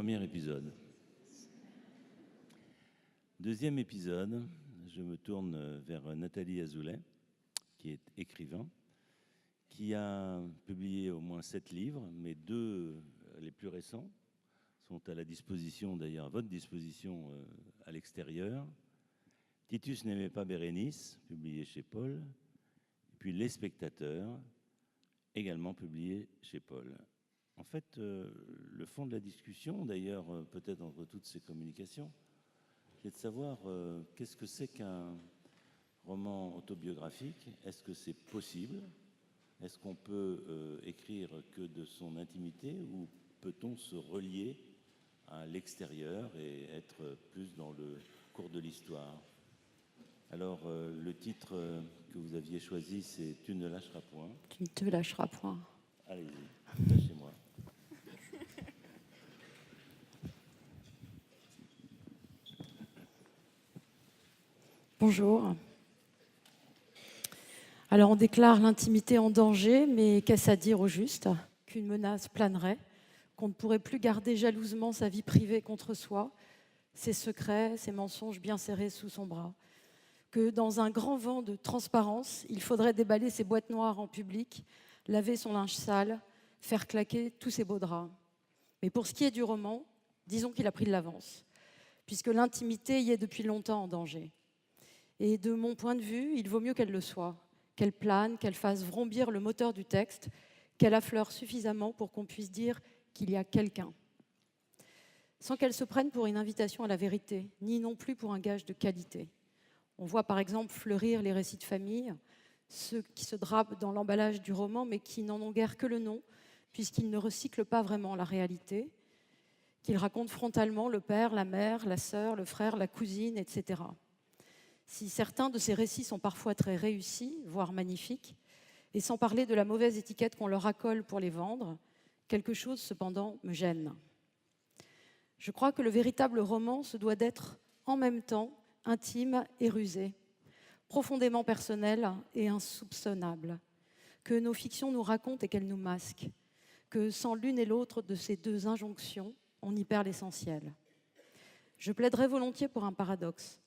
Premier épisode. Deuxième épisode, je me tourne vers Nathalie Azoulay, qui est écrivain, qui a publié au moins 7 livres, mais 2, les plus récents, sont à la disposition, d'ailleurs à votre disposition à l'extérieur. Titus n'aimait pas Bérénice, publié chez Paul, et puis Les Spectateurs, également publié chez Paul. En fait, le fond de la discussion, d'ailleurs, peut-être entre toutes ces communications, c'est de savoir qu'est-ce que c'est qu'un roman autobiographique. Est-ce que c'est possible? Est-ce qu'on peut écrire que de son intimité ou peut-on se relier à l'extérieur et être plus dans le cours de l'histoire? Alors, le titre que vous aviez choisi, c'est « Tu ne lâcheras point ». Tu ne te lâcheras point. Allez-y, lâchez-moi. Bonjour. Alors, on déclare l'intimité en danger, mais qu'est-ce à dire au juste? Qu'une menace planerait, qu'on ne pourrait plus garder jalousement sa vie privée contre soi, ses secrets, ses mensonges bien serrés sous son bras. Que dans un grand vent de transparence, il faudrait déballer ses boîtes noires en public, laver son linge sale, faire claquer tous ses beaux draps. Mais pour ce qui est du roman, disons qu'il a pris de l'avance, puisque l'intimité y est depuis longtemps en danger. Et de mon point de vue, il vaut mieux qu'elle le soit, qu'elle plane, qu'elle fasse vrombir le moteur du texte, qu'elle affleure suffisamment pour qu'on puisse dire qu'il y a quelqu'un. Sans qu'elle se prenne pour une invitation à la vérité, ni non plus pour un gage de qualité. On voit par exemple fleurir les récits de famille, ceux qui se drapent dans l'emballage du roman, mais qui n'en ont guère que le nom, puisqu'ils ne recyclent pas vraiment la réalité, qu'ils racontent frontalement le père, la mère, la sœur, le frère, la cousine, etc. Si certains de ces récits sont parfois très réussis, voire magnifiques, et sans parler de la mauvaise étiquette qu'on leur accole pour les vendre, quelque chose cependant me gêne. Je crois que le véritable roman se doit d'être en même temps intime et rusé, profondément personnel et insoupçonnable, que nos fictions nous racontent et qu'elles nous masquent, que sans l'une et l'autre de ces deux injonctions, on y perd l'essentiel. Je plaiderais volontiers pour un paradoxe,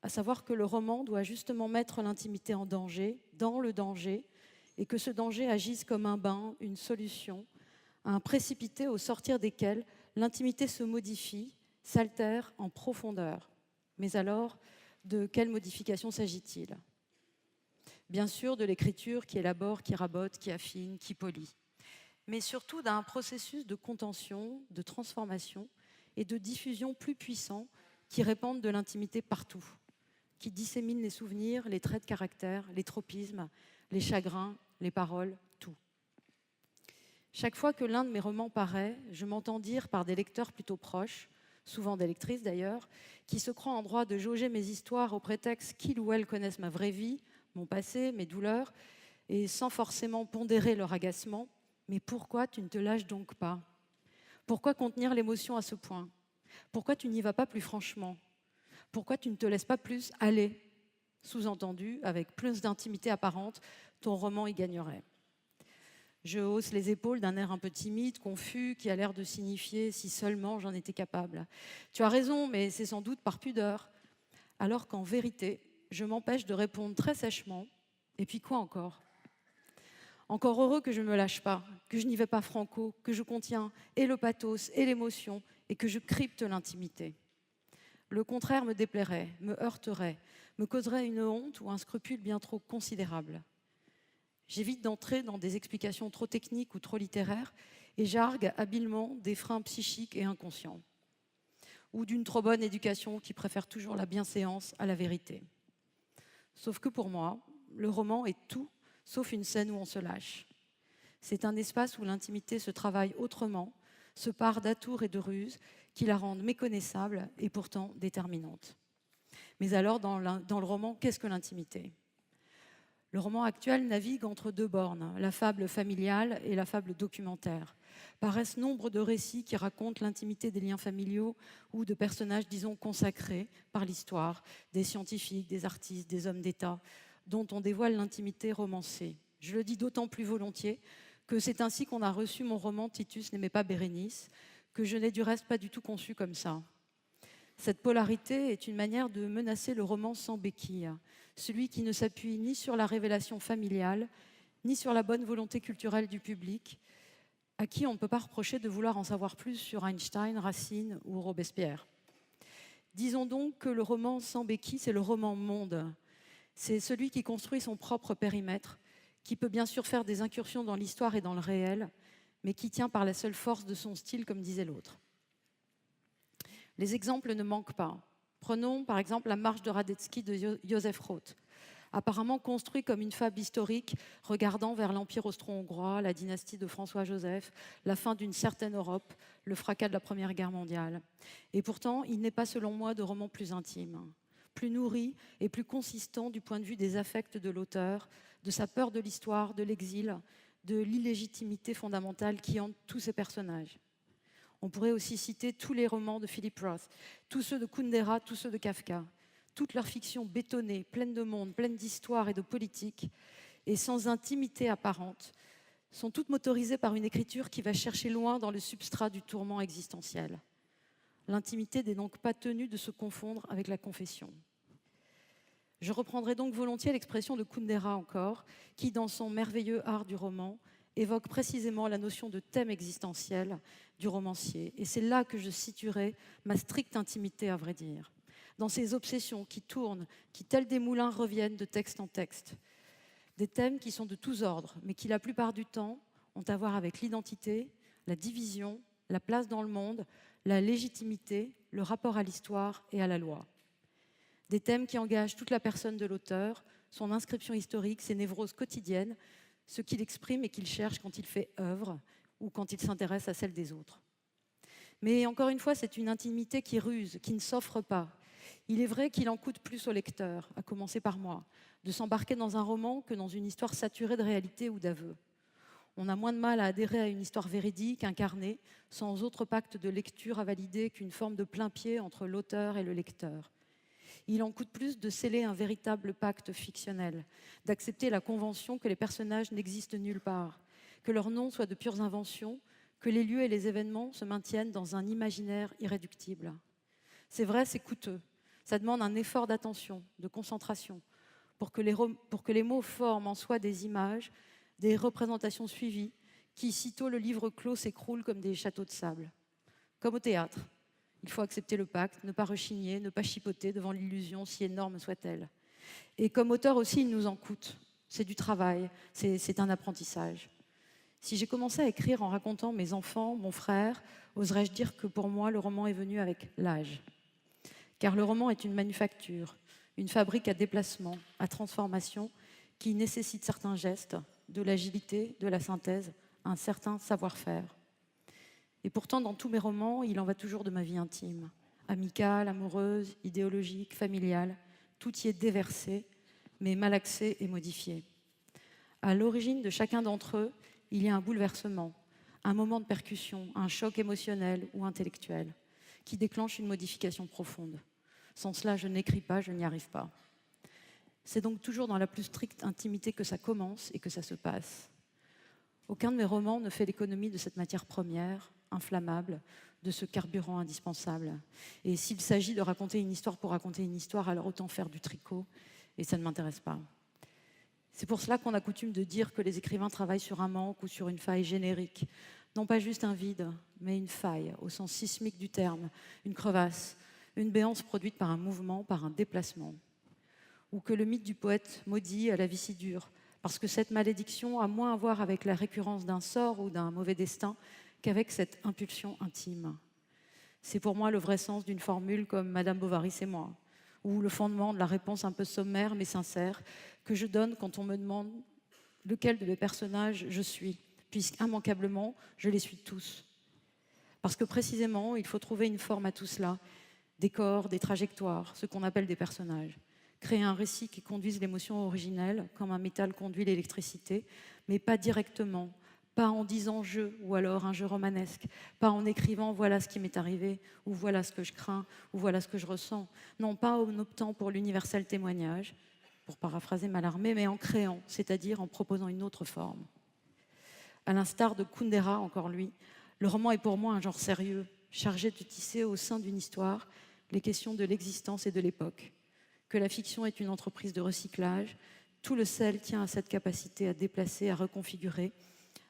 à savoir que le roman doit justement mettre l'intimité en danger, dans le danger, et que ce danger agisse comme un bain, une solution, un précipité au sortir desquels l'intimité se modifie, s'altère en profondeur. Mais alors, de quelle modification s'agit-il? Bien sûr, de l'écriture qui élabore, qui rabote, qui affine, qui polit, mais surtout d'un processus de contention, de transformation et de diffusion plus puissant qui répandent de l'intimité partout, qui dissémine les souvenirs, les traits de caractère, les tropismes, les chagrins, les paroles, tout. Chaque fois que l'un de mes romans paraît, je m'entends dire par des lecteurs plutôt proches, souvent des lectrices d'ailleurs, qui se croient en droit de jauger mes histoires au prétexte qu'ils ou elles connaissent ma vraie vie, mon passé, mes douleurs, et sans forcément pondérer leur agacement. Mais pourquoi tu ne te lâches donc pas? Pourquoi contenir l'émotion à ce point? Pourquoi tu n'y vas pas plus franchement? Pourquoi tu ne te laisses pas plus aller? Sous-entendu, avec plus d'intimité apparente, ton roman y gagnerait. Je hausse les épaules d'un air un peu timide, confus, qui a l'air de signifier « si seulement j'en étais capable ». Tu as raison, mais c'est sans doute par pudeur. Alors qu'en vérité, je m'empêche de répondre très sèchement. Et puis quoi encore? Encore heureux que je ne me lâche pas, que je n'y vais pas franco, que je contiens et le pathos et l'émotion et que je crypte l'intimité. Le contraire me déplairait, me heurterait, me causerait une honte ou un scrupule bien trop considérable. J'évite d'entrer dans des explications trop techniques ou trop littéraires et j'argue habilement des freins psychiques et inconscients, ou d'une trop bonne éducation qui préfère toujours la bienséance à la vérité. Sauf que pour moi, le roman est tout sauf une scène où on se lâche. C'est un espace où l'intimité se travaille autrement, se pare d'atours et de ruses qui la rendent méconnaissable et pourtant déterminante. Mais alors, dans le roman, qu'est-ce que l'intimité? Le roman actuel navigue entre deux bornes, la fable familiale et la fable documentaire. Paraissent nombre de récits qui racontent l'intimité des liens familiaux ou de personnages, disons, consacrés par l'histoire, des scientifiques, des artistes, des hommes d'État, dont on dévoile l'intimité romancée. Je le dis d'autant plus volontiers que c'est ainsi qu'on a reçu mon roman « Titus n'aimait pas Bérénice », que je n'ai du reste pas du tout conçu comme ça. Cette polarité est une manière de menacer le roman sans béquille, celui qui ne s'appuie ni sur la révélation familiale, ni sur la bonne volonté culturelle du public, à qui on ne peut pas reprocher de vouloir en savoir plus sur Einstein, Racine ou Robespierre. Disons donc que le roman sans béquille, c'est le roman monde. C'est celui qui construit son propre périmètre, qui peut bien sûr faire des incursions dans l'histoire et dans le réel, mais qui tient par la seule force de son style, comme disait l'autre. Les exemples ne manquent pas. Prenons par exemple la marche de Radetzky de Joseph Roth, apparemment construit comme une fable historique, regardant vers l'Empire austro-hongrois, la dynastie de François-Joseph, la fin d'une certaine Europe, le fracas de la Première Guerre mondiale. Et pourtant, il n'est pas, selon moi, de roman plus intime, plus nourri et plus consistant du point de vue des affects de l'auteur, de sa peur de l'histoire, de l'exil, de l'illégitimité fondamentale qui hante tous ces personnages. On pourrait aussi citer tous les romans de Philip Roth, tous ceux de Kundera, tous ceux de Kafka. Toute leur fiction bétonnée, pleine de monde, pleine d'histoire et de politique, et sans intimité apparente, sont toutes motorisées par une écriture qui va chercher loin dans le substrat du tourment existentiel. L'intimité n'est donc pas tenue de se confondre avec la confession. Je reprendrai donc volontiers l'expression de Kundera encore, qui, dans son merveilleux art du roman, évoque précisément la notion de thème existentiel du romancier. Et c'est là que je situerai ma stricte intimité, à vrai dire. Dans ces obsessions qui tournent, qui, tels des moulins, reviennent de texte en texte. Des thèmes qui sont de tous ordres, mais qui, la plupart du temps, ont à voir avec l'identité, la division, la place dans le monde, la légitimité, le rapport à l'histoire et à la loi. Des thèmes qui engagent toute la personne de l'auteur, son inscription historique, ses névroses quotidiennes, ce qu'il exprime et qu'il cherche quand il fait œuvre ou quand il s'intéresse à celle des autres. Mais encore une fois, c'est une intimité qui ruse, qui ne s'offre pas. Il est vrai qu'il en coûte plus au lecteur, à commencer par moi, de s'embarquer dans un roman que dans une histoire saturée de réalité ou d'aveux. On a moins de mal à adhérer à une histoire véridique, incarnée, sans autre pacte de lecture à valider qu'une forme de plain-pied entre l'auteur et le lecteur. Il en coûte plus de sceller un véritable pacte fictionnel, d'accepter la convention que les personnages n'existent nulle part, que leurs noms soient de pures inventions, que les lieux et les événements se maintiennent dans un imaginaire irréductible. C'est vrai, c'est coûteux. Ça demande un effort d'attention, de concentration, pour que les mots forment en soi des images, des représentations suivies, qui, sitôt le livre clos, s'écroulent comme des châteaux de sable. Comme au théâtre. Il faut accepter le pacte, ne pas rechigner, ne pas chipoter devant l'illusion, si énorme soit-elle. Et comme auteur aussi, il nous en coûte. C'est du travail, c'est un apprentissage. Si j'ai commencé à écrire en racontant mes enfants, mon frère, oserais-je dire que pour moi, le roman est venu avec l'âge. Car le roman est une manufacture, une fabrique à déplacement, à transformation, qui nécessite certains gestes, de l'agilité, de la synthèse, un certain savoir-faire. Et pourtant, dans tous mes romans, il en va toujours de ma vie intime, amicale, amoureuse, idéologique, familiale. Tout y est déversé, mais malaxé et modifié. À l'origine de chacun d'entre eux, il y a un bouleversement, un moment de percussion, un choc émotionnel ou intellectuel, qui déclenche une modification profonde. Sans cela, je n'écris pas, je n'y arrive pas. C'est donc toujours dans la plus stricte intimité que ça commence et que ça se passe. Aucun de mes romans ne fait l'économie de cette matière première, inflammable, de ce carburant indispensable. Et s'il s'agit de raconter une histoire pour raconter une histoire, alors autant faire du tricot, et ça ne m'intéresse pas. C'est pour cela qu'on a coutume de dire que les écrivains travaillent sur un manque ou sur une faille générique. Non pas juste un vide, mais une faille, au sens sismique du terme, une crevasse, une béance produite par un mouvement, par un déplacement. Ou que le mythe du poète maudit à la vie si dure, parce que cette malédiction a moins à voir avec la récurrence d'un sort ou d'un mauvais destin qu'avec cette impulsion intime. C'est pour moi le vrai sens d'une formule comme Madame Bovary, c'est moi, ou le fondement de la réponse un peu sommaire mais sincère que je donne quand on me demande lequel de mes personnages je suis, puisqu'immanquablement, je les suis tous. Parce que précisément, il faut trouver une forme à tout cela, des corps, des trajectoires, ce qu'on appelle des personnages. Créer un récit qui conduise l'émotion originelle, comme un métal conduit l'électricité, mais pas directement, pas en disant « je » ou alors un « je » romanesque, pas en écrivant « voilà ce qui m'est arrivé » ou « voilà ce que je crains » ou « voilà ce que je ressens ». Non, pas en optant pour l'universel témoignage, pour paraphraser Mallarmé, mais en créant, c'est-à-dire en proposant une autre forme. À l'instar de Kundera, encore lui, Le roman est pour moi un genre sérieux, chargé de tisser au sein d'une histoire les questions de l'existence et de l'époque. Que la fiction est une entreprise de recyclage, tout le sel tient à cette capacité à déplacer, à reconfigurer,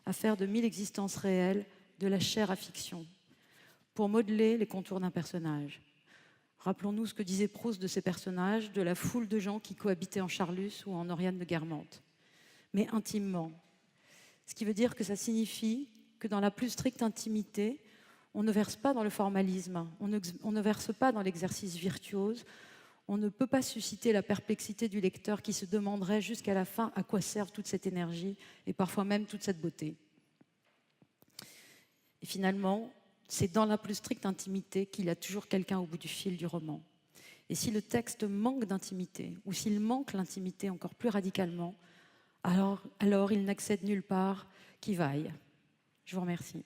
à faire de 1000 existences réelles de la chair à fiction, pour modeler les contours d'un personnage. Rappelons-nous ce que disait Proust de ces personnages, de la foule de gens qui cohabitaient en Charlus ou en Oriane de Guermantes, mais intimement. Ce qui veut dire que ça signifie que dans la plus stricte intimité, on ne verse pas dans le formalisme, on ne verse pas dans l'exercice virtuose, on ne peut pas susciter la perplexité du lecteur qui se demanderait jusqu'à la fin à quoi servent toute cette énergie et parfois même toute cette beauté. Et finalement, c'est dans la plus stricte intimité qu'il y a toujours quelqu'un au bout du fil du roman. Et si le texte manque d'intimité, ou s'il manque l'intimité encore plus radicalement, alors il n'accède nulle part qui vaille. Je vous remercie.